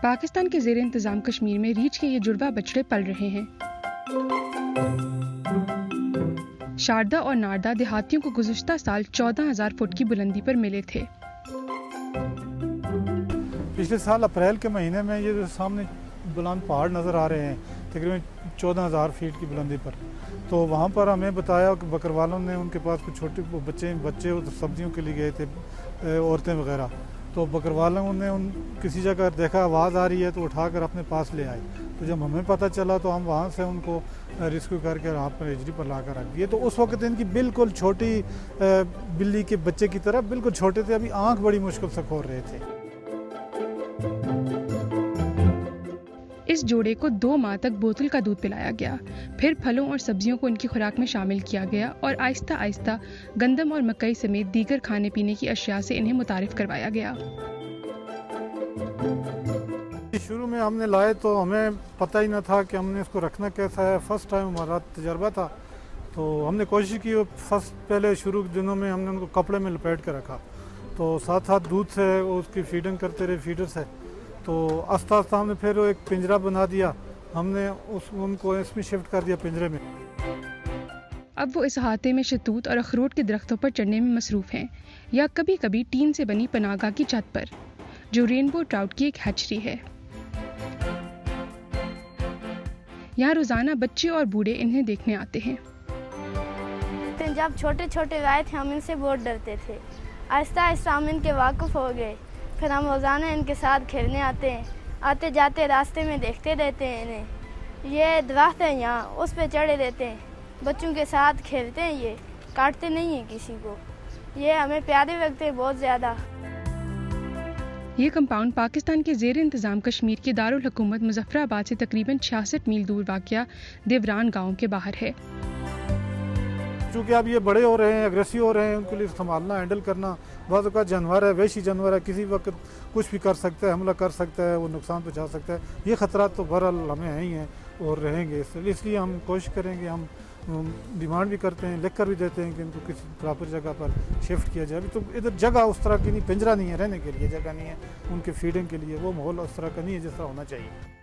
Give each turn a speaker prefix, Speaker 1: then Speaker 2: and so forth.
Speaker 1: पाकिस्तान के ज़ेर इंतज़ाम कश्मीर में रीछ के ये जुड़वा बछड़े पल रहे हैं। शारदा और नारदा देहातियों को गुज़श्ता साल 14,000 फुट की बुलंदी पर मिले थे।
Speaker 2: पिछले साल अप्रैल के महीने में ये जो सामने बुलंद पहाड़ नज़र आ रहे हैं तकरीबन 14,000 फीट की बुलंदी पर, तो वहाँ पर हमें बताया कि बकरवालों ने उनके पास कुछ छोटे बच्चे सब्जियों के लिए गए थे, औरतें वगैरह, तो बकरवालों ने उन किसी जगह देखा आवाज़ आ रही है तो उठाकर अपने पास ले आए। तो जब हमें पता चला तो हम वहाँ से उनको रेस्क्यू करके यहाँ पर हिजरी पर ला कर रख दिए। तो उस वक्त इनकी बिल्कुल छोटी बिल्ली के बच्चे की तरह बिल्कुल छोटे थे, अभी आँख बड़ी मुश्किल से खोल रहे थे।
Speaker 1: इस जोड़े को 2 माह तक बोतल का दूध पिलाया गया, फिर फलों और सब्जियों को इनकी खुराक में शामिल किया गया और आहिस्ता आहिस्ता गंदम और मकई समेत दीगर खाने पीने की अशिया से इन्हें मुतारिफ करवाया गया।
Speaker 2: शुरू में हमने लाए तो हमें पता ही न था कि हमने इसको रखना कैसा है, फर्स्ट टाइम हमारा तजर्बा था। तो हमने कोशिश की, पहले शुरू के दिनों में हमने उनको कपड़े में लपेट कर रखा, तो साथ साथ दूध से उसकी फीडिंग करते रहे फीडर से। तो आस्ता आस्ता हमने फिर एक पिंजरा बना दिया, हमने उनको इसमें शिफ्ट कर दिया पिंजरे में।
Speaker 1: अब वो इस अहाते में शतूत और अखरोट के दरख्तों पर चढ़ने में मसरूफ़ हैं, या कभी कभी टीन से बनी पनाहगाह की छत पर, जो रेनबो ट्राउट की एक हैचरी है। यहाँ रोजाना बच्चे और बूढ़े इन्हें देखने आते हैं।
Speaker 3: जब छोटे छोटे आए थे हम इनसे बहुत डरते थे, आहिस्ता आहिस्ता हम इनके वाकिफ हो गए, फिर हम रोज़ाना इनके साथ खेलने आते हैं, आते जाते रास्ते में देखते रहते हैं इन्हें। ये दरख्त है यहाँ, उस पे चढ़े रहते हैं, बच्चों के साथ खेलते हैं, ये काटते नहीं हैं किसी को, ये हमें प्यारे लगते हैं बहुत ज़्यादा।
Speaker 1: ये कंपाउंड पाकिस्तान के ज़ेर इंतज़ाम कश्मीर के दारुल हुकूमत मुज़फ़्फ़राबाद से तकरीबन 66 मील दूर वाक़या देवरान गाँव के बाहर है।
Speaker 2: चूँकि अब ये बड़े हो रहे हैं, अग्रेसिव हो रहे हैं, उनके लिए संभालना, हैंडल करना, बाज़ का जानवर है, वैशी जानवर है, किसी वक्त कुछ भी कर सकता है, हमला कर सकता है, वो नुकसान पहुँचा सकता है। ये ख़तरा तो बहरहाल हमें है ही हैं और रहेंगे, इसलिए हम कोशिश करेंगे, हम डिमांड भी करते हैं, लिख कर भी देते हैं कि इनको किसी प्रॉपर जगह पर शिफ्ट किया जाए। अभी तो इधर जगह उस तरह की नहीं, पिंजरा नहीं है, रहने के लिए जगह नहीं है, उनके फीडिंग के लिए वो माहौल उस तरह का नहीं है जिस तरह होना चाहिए।